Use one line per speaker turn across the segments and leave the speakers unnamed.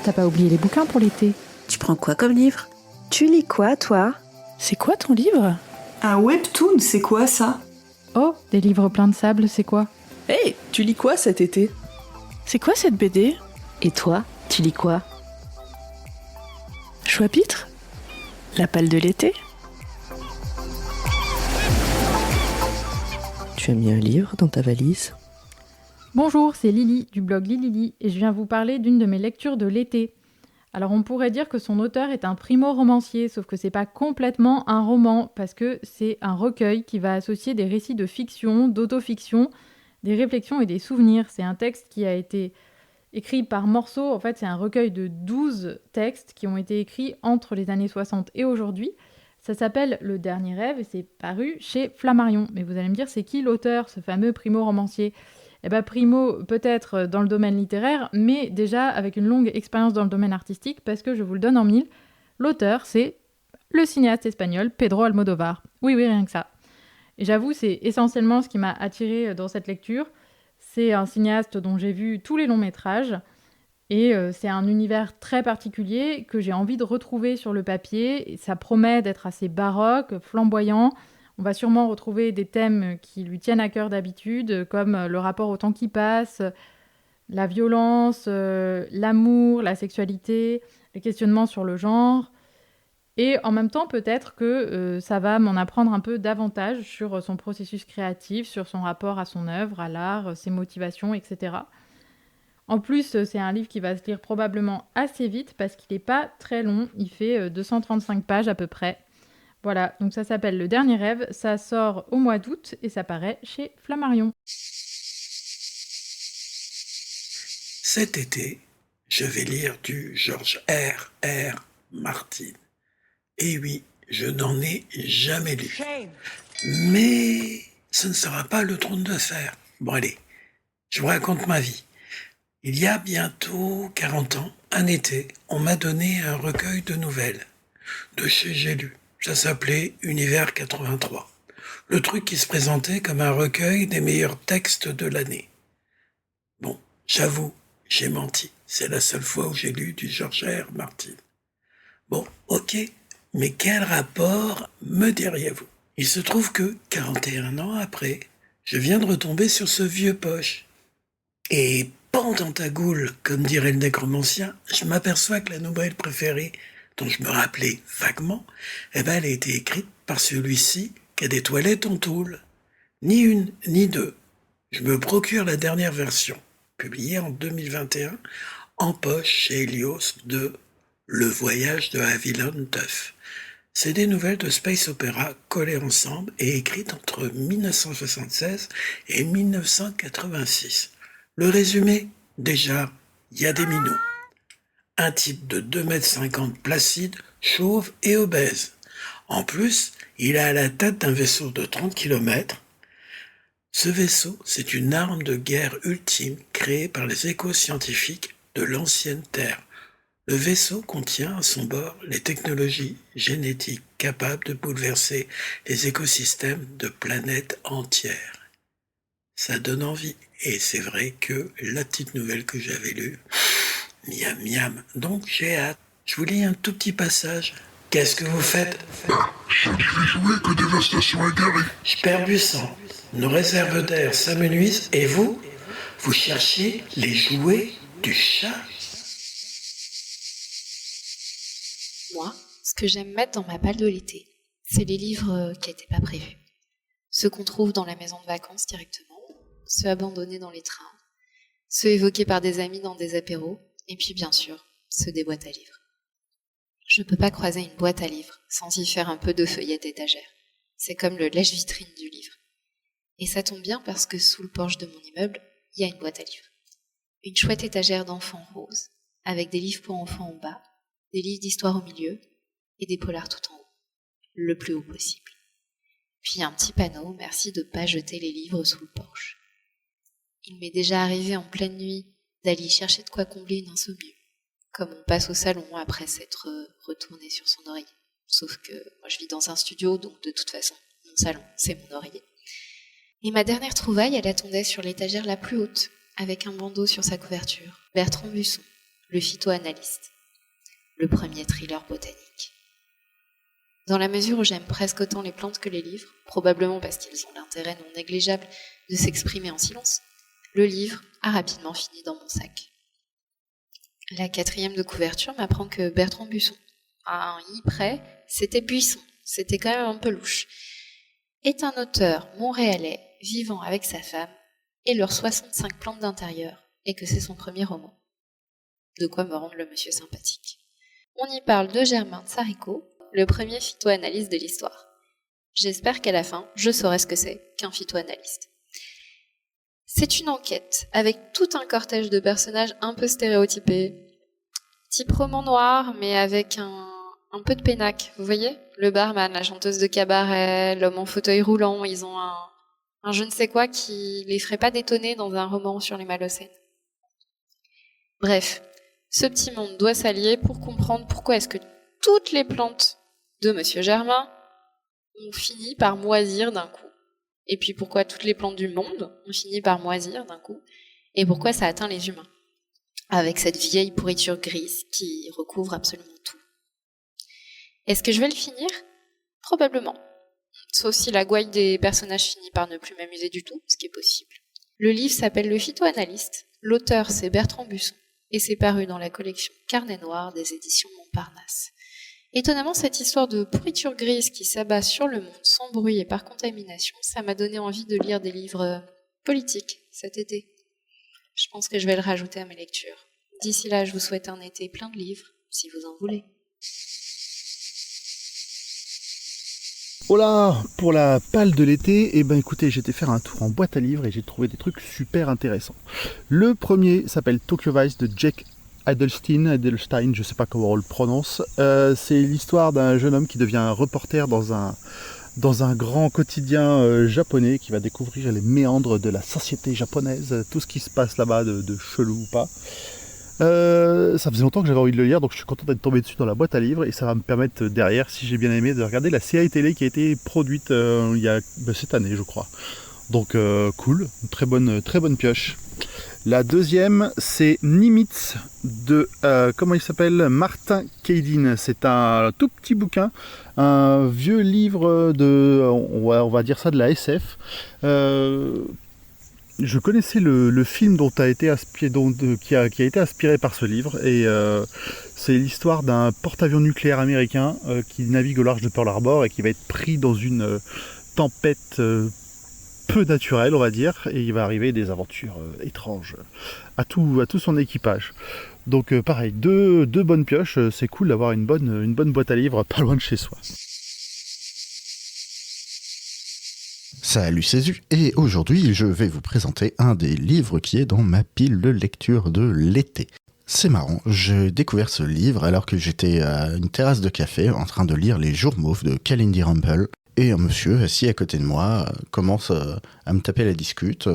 T'as pas oublié les bouquins pour l'été?
Tu prends quoi comme livre? Tu lis quoi, toi?
C'est quoi ton livre?
Un webtoon, c'est quoi ça?
Oh, des livres pleins de sable, c'est quoi?
Hey, tu lis quoi cet été?
C'est quoi cette BD?
Et toi, tu lis quoi?
Chouapitre? La palle de l'été?
Tu as mis un livre dans ta valise?
Bonjour, c'est Lily du blog Lilili et je viens vous parler d'une de mes lectures de l'été. Alors on pourrait dire que son auteur est un primo-romancier, sauf que c'est pas complètement un roman, parce que c'est un recueil qui va associer des récits de fiction, d'autofiction, des réflexions et des souvenirs. C'est un texte qui a été écrit par morceaux, en fait c'est un recueil de 12 textes qui ont été écrits entre les années 60 et aujourd'hui. Ça s'appelle Le Dernier Rêve et c'est paru chez Flammarion. Mais vous allez me dire, c'est qui l'auteur, ce fameux primo-romancier ? Eh bien, primo, peut-être dans le domaine littéraire, mais déjà avec une longue expérience dans le domaine artistique, parce que je vous le donne en mille, l'auteur, c'est le cinéaste espagnol Pedro Almodóvar. Oui, rien que ça. Et j'avoue, c'est essentiellement ce qui m'a attirée dans cette lecture. C'est un cinéaste dont j'ai vu tous les longs métrages, et c'est un univers très particulier que j'ai envie de retrouver sur le papier. Et ça promet d'être assez baroque, flamboyant. On va sûrement retrouver des thèmes qui lui tiennent à cœur d'habitude, comme le rapport au temps qui passe, la violence, l'amour, la sexualité, les questionnements sur le genre. Et en même temps, peut-être que ça va m'en apprendre un peu davantage sur son processus créatif, sur son rapport à son œuvre, à l'art, ses motivations, etc. En plus, c'est un livre qui va se lire probablement assez vite parce qu'il n'est pas très long. Il fait 235 pages à peu près. Voilà, donc ça s'appelle Le Dernier Rêve, ça sort au mois d'août et ça paraît chez Flammarion.
Cet été, je vais lire du George R.R. Martin. Et oui, je n'en ai jamais lu. Mais ce ne sera pas le trône de fer. Bon allez, je vous raconte ma vie. Il y a bientôt 40 ans, un été, on m'a donné un recueil de nouvelles de chez J'ai lu. Ça s'appelait Univers 83. Le truc qui se présentait comme un recueil des meilleurs textes de l'année. Bon, j'avoue, j'ai menti. C'est la seule fois où j'ai lu du George R. Martin. Bon, ok, mais quel rapport me diriez-vous? Il se trouve que, 41 ans après, je viens de retomber sur ce vieux poche. Et pendant ta goule, comme dirait le nécromancien, je m'aperçois que la nouvelle préférée dont je me rappelais vaguement, elle a été écrite par celui-ci qui a des toilettes en tôle. Ni une, ni deux. Je me procure la dernière version, publiée en 2021, en poche chez Helios de Le Voyage de Avilon Duff. C'est des nouvelles de space opéra collées ensemble et écrites entre 1976 et 1986. Le résumé, déjà, il y a des minous. Un type de 2,50 m placide, chauve et obèse. En plus, il est à la tête d'un vaisseau de 30 km. Ce vaisseau, c'est une arme de guerre ultime créée par les éco-scientifiques de l'ancienne Terre. Le vaisseau contient à son bord les technologies génétiques capables de bouleverser les écosystèmes de planètes entières. Ça donne envie. Et c'est vrai que la petite nouvelle que j'avais lue, miam miam, donc j'ai hâte. Je vous lis un tout petit passage. Qu'est-ce que vous faites?
Je n'y vais jouer que dévastation égarée.
Je perds du sang. Nos réserves d'air s'amenuisent et vous cherchiez les jouets du chat.
Moi, ce que j'aime mettre dans ma palle de l'été, c'est les livres qui n'étaient pas prévus. Ceux qu'on trouve dans la maison de vacances directement, ceux abandonnés dans les trains, ceux évoqués par des amis dans des apéros, et puis bien sûr, ceux des boîtes à livres. Je peux pas croiser une boîte à livres sans y faire un peu de feuillette étagère. C'est comme le lèche-vitrine du livre. Et ça tombe bien parce que sous le porche de mon immeuble, il y a une boîte à livres. Une chouette étagère d'enfants roses, avec des livres pour enfants en bas, des livres d'histoire au milieu, et des polars tout en haut, le plus haut possible. Puis un petit panneau, merci de pas jeter les livres sous le porche. Il m'est déjà arrivé en pleine nuit d'aller chercher de quoi combler une insomnie, comme on passe au salon après s'être retourné sur son oreiller. Sauf que moi je vis dans un studio, donc de toute façon, mon salon, c'est mon oreiller. Et ma dernière trouvaille, elle attendait sur l'étagère la plus haute, avec un bandeau sur sa couverture. Bertrand Busson, le phytoanalyste. Le premier thriller botanique. Dans la mesure où j'aime presque autant les plantes que les livres, probablement parce qu'ils ont l'intérêt non négligeable de s'exprimer en silence, le livre a rapidement fini dans mon sac. La 4e de couverture m'apprend que Bertrand Busson, à un i près, c'était Buisson, c'était quand même un peu louche, est un auteur montréalais vivant avec sa femme et leurs 65 plantes d'intérieur, et que c'est son premier roman. De quoi me rendre le monsieur sympathique. On y parle de Germain Tsaricot, le premier phytoanalyste de l'histoire. J'espère qu'à la fin, je saurai ce que c'est qu'un phytoanalyste. C'est une enquête avec tout un cortège de personnages un peu stéréotypés. Type roman noir, mais avec un peu de pénac. Vous voyez ? Le barman, la chanteuse de cabaret, l'homme en fauteuil roulant, ils ont un je ne sais quoi qui les ferait pas détonner dans un roman sur les Malocènes. Bref, ce petit monde doit s'allier pour comprendre pourquoi est-ce que toutes les plantes de Monsieur Germain ont fini par moisir d'un coup. Et puis pourquoi toutes les plantes du monde ont fini par moisir d'un coup. Et pourquoi ça atteint les humains. Avec cette vieille pourriture grise qui recouvre absolument tout. Est-ce que je vais le finir ? Probablement. Sauf si la gouaille des personnages finit par ne plus m'amuser du tout, ce qui est possible. Le livre s'appelle Le phytoanalyste. L'auteur, c'est Bertrand Busson. Et c'est paru dans la collection Carnet Noir des éditions Montparnasse. Étonnamment, cette histoire de pourriture grise qui s'abat sur le monde sans bruit et par contamination, ça m'a donné envie de lire des livres politiques cet été. Je pense que je vais le rajouter à mes lectures. D'ici là, je vous souhaite un été plein de livres, si vous en voulez.
Voilà, pour la palle de l'été, écoutez, j'ai été faire un tour en boîte à livres et j'ai trouvé des trucs super intéressants. Le premier s'appelle Tokyo Vice de Jake Edelstein, je sais pas comment on le prononce. C'est l'histoire d'un jeune homme qui devient reporter dans un grand quotidien japonais, qui va découvrir les méandres de la société japonaise, tout ce qui se passe là-bas de chelou ou pas. Ça faisait longtemps que j'avais envie de le lire, donc je suis content d'être tombé dessus dans la boîte à livres, et ça va me permettre derrière, si j'ai bien aimé, de regarder la série télé qui a été produite il y a cette année, je crois. Donc cool, très bonne pioche. La deuxième, c'est Nimitz de comment il s'appelle, Martin Kaydin. C'est un tout petit bouquin, un vieux livre de, on va dire ça, de la SF. Je connaissais le film qui a été inspiré par ce livre, et c'est l'histoire d'un porte-avions nucléaire américain qui navigue au large de Pearl Harbor et qui va être pris dans une tempête peu naturelle, on va dire, et il va arriver des aventures étranges à tout son équipage. Donc pareil, deux bonnes pioches, c'est cool d'avoir une bonne boîte à livres pas loin de chez soi.
Salut, c'est Zu, et aujourd'hui je vais vous présenter un des livres qui est dans ma pile de lecture de l'été. C'est marrant, j'ai découvert ce livre alors que j'étais à une terrasse de café en train de lire Les Jours Mauves de Kalindi Rumpel, et un monsieur assis à côté de moi commence à me taper la discute,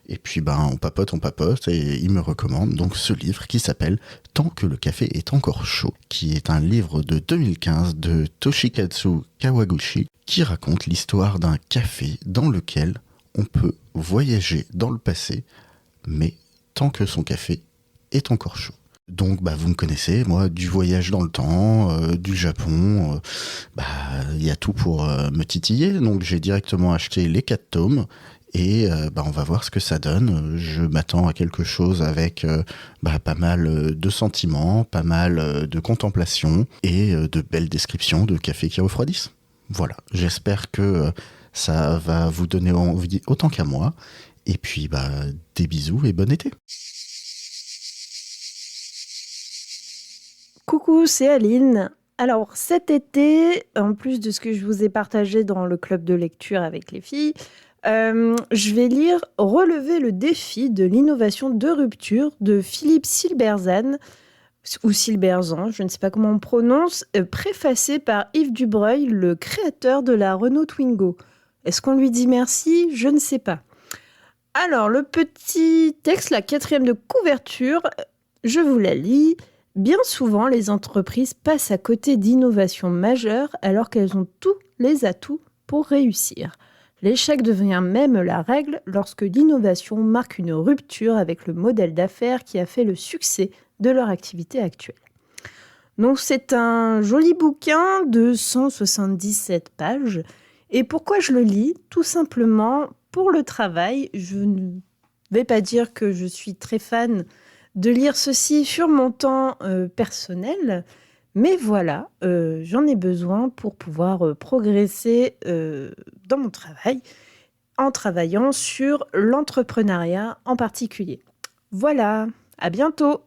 et puis on papote, et il me recommande donc ce livre qui s'appelle Tant que le café est encore chaud, qui est un livre de 2015 de Toshikatsu Kawaguchi, qui raconte l'histoire d'un café dans lequel on peut voyager dans le passé, mais tant que son café est encore chaud. Donc vous me connaissez, moi, du voyage dans le temps, du Japon, y a tout pour me titiller. Donc j'ai directement acheté les 4 tomes, et on va voir ce que ça donne. Je m'attends à quelque chose avec pas mal de sentiments, pas mal de contemplation, et de belles descriptions de cafés qui refroidissent. Voilà, j'espère que ça va vous donner envie autant qu'à moi. Et puis des bisous et bon été.
Coucou, c'est Aline. Alors cet été, en plus de ce que je vous ai partagé dans le club de lecture avec les filles, je vais lire Relever le défi de l'innovation de rupture de Philippe Silberzan, ou Silberzan, je ne sais pas comment on prononce, préfacé par Yves Dubreuil, le créateur de la Renault Twingo. Est-ce qu'on lui dit merci ? Je ne sais pas. Alors, le petit texte, la 4e de couverture, je vous la lis. Bien souvent, les entreprises passent à côté d'innovations majeures alors qu'elles ont tous les atouts pour réussir. L'échec devient même la règle lorsque l'innovation marque une rupture avec le modèle d'affaires qui a fait le succès de leur activité actuelle. Donc c'est un joli bouquin de 177 pages. Et pourquoi je le lis ? Tout simplement pour le travail. Je ne vais pas dire que je suis très fan de lire ceci sur mon temps personnel, mais voilà, j'en ai besoin pour pouvoir progresser dans mon travail, en travaillant sur l'entrepreneuriat en particulier. Voilà, à bientôt.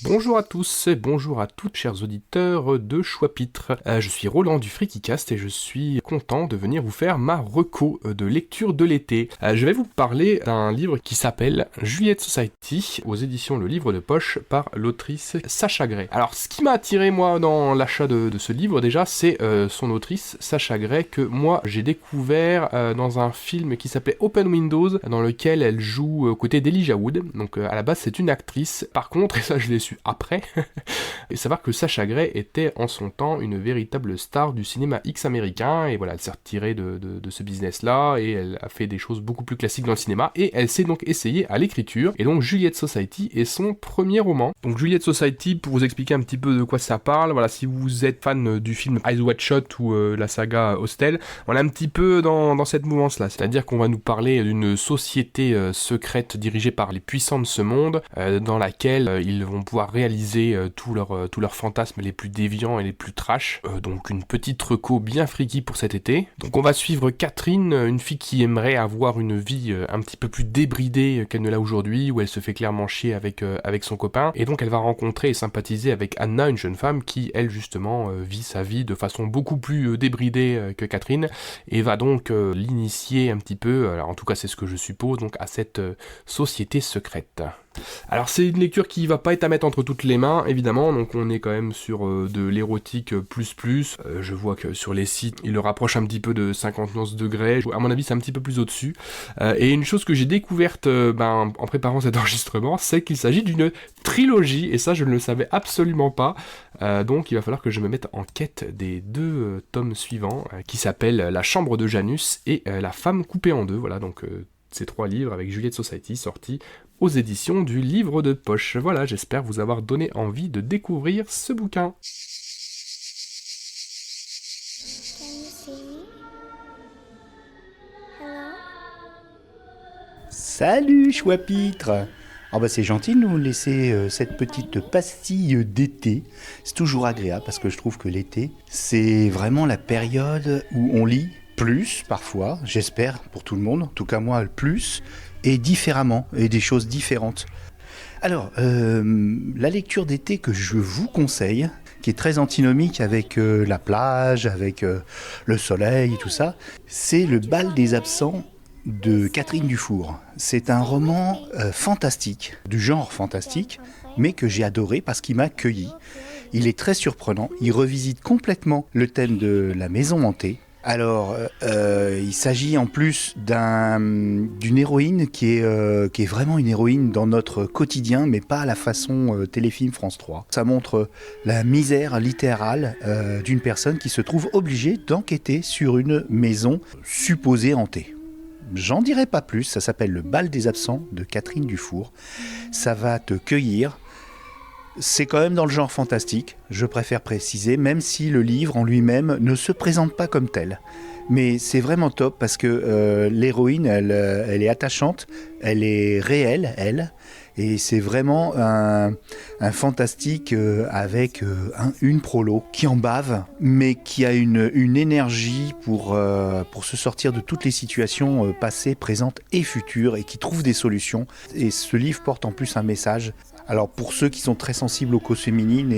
Bonjour à tous et bonjour à toutes, chers auditeurs de Choix-Pitre. Je suis Roland du Frikicast et je suis content de venir vous faire ma reco de lecture de l'été. Je vais vous parler d'un livre qui s'appelle Juliette Society, aux éditions Le Livre de Poche, par l'autrice Sacha Grey. Alors, ce qui m'a attiré, moi, dans l'achat de ce livre, déjà, c'est son autrice, Sacha Grey, que moi, j'ai découvert dans un film qui s'appelait Open Windows, dans lequel elle joue aux côtés d'Elijah Wood. Donc, à la base, c'est une actrice. Par contre, et ça, je l'ai su après, et savoir que Sacha Grey était en son temps une véritable star du cinéma X américain, et voilà, elle s'est retirée de ce business-là, et elle a fait des choses beaucoup plus classiques dans le cinéma, et elle s'est donc essayée à l'écriture, et donc Juliette Society est son premier roman. Donc Juliette Society, pour vous expliquer un petit peu de quoi ça parle, voilà, si vous êtes fan du film Eyes Wide Shut ou la saga Hostel, on est un petit peu dans cette mouvance-là, c'est-à-dire qu'on va nous parler d'une société secrète dirigée par les puissants de ce monde, dans laquelle ils vont pouvoir réaliser tous leurs fantasmes les plus déviants et les plus trash. Donc une petite reco bien freaky pour cet été. Donc on va suivre Catherine, une fille qui aimerait avoir une vie un petit peu plus débridée qu'elle ne l'a aujourd'hui, où elle se fait clairement chier avec son copain. Et donc elle va rencontrer et sympathiser avec Anna, une jeune femme qui, elle justement, vit sa vie de façon beaucoup plus débridée que Catherine, et va donc l'initier un petit peu, alors en tout cas c'est ce que je suppose, donc à cette société secrète. Alors c'est une lecture qui va pas être à mettre entre toutes les mains, évidemment, donc on est quand même sur de l'érotique plus. Je vois que sur les sites, il le rapproche un petit peu de 59 degrés, à mon avis c'est un petit peu plus au-dessus. Et une chose que j'ai découverte en préparant cet enregistrement, c'est qu'il s'agit d'une trilogie, et ça je ne le savais absolument pas, donc il va falloir que je me mette en quête des deux tomes suivants, qui s'appellent La Chambre de Janus et La Femme coupée en deux, voilà, donc ces trois livres avec Juliette Society sortis aux éditions du Livre de Poche. Voilà, j'espère vous avoir donné envie de découvrir ce bouquin.
Salut Choix-Pitre. Ah bah c'est gentil de nous laisser cette petite pastille d'été. C'est toujours agréable parce que je trouve que l'été, c'est vraiment la période où on lit plus parfois, j'espère pour tout le monde, en tout cas moi le plus, et différemment, et des choses différentes. Alors, la lecture d'été que je vous conseille, qui est très antinomique avec la plage, avec le soleil et tout ça, c'est Le Bal des absents de Catherine Dufour. C'est un roman fantastique, du genre fantastique, mais que j'ai adoré parce qu'il m'a cueilli. Il est très surprenant, il revisite complètement le thème de la maison hantée. Alors, il s'agit en plus d'une héroïne qui est vraiment une héroïne dans notre quotidien, mais pas à la façon téléfilm France 3. Ça montre la misère littérale d'une personne qui se trouve obligée d'enquêter sur une maison supposée hantée. J'en dirai pas plus, ça s'appelle Le Bal des absents de Catherine Dufour. Ça va te cueillir. C'est quand même dans le genre fantastique, je préfère préciser, même si le livre en lui-même ne se présente pas comme tel. Mais c'est vraiment top parce que l'héroïne, elle est attachante, elle est réelle, elle. Et c'est vraiment un fantastique avec une prolo qui en bave, mais qui a une énergie pour se sortir de toutes les situations passées, présentes et futures, et qui trouve des solutions. Et ce livre porte en plus un message. Alors pour ceux qui sont très sensibles aux causes féminines,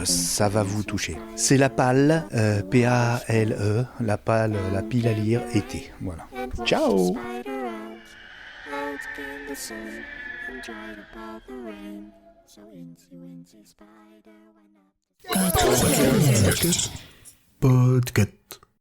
ça va vous toucher. C'est La Palle, P-A-L-E, La Palle, la pile à lire, été. Voilà. Ciao.
Podcast.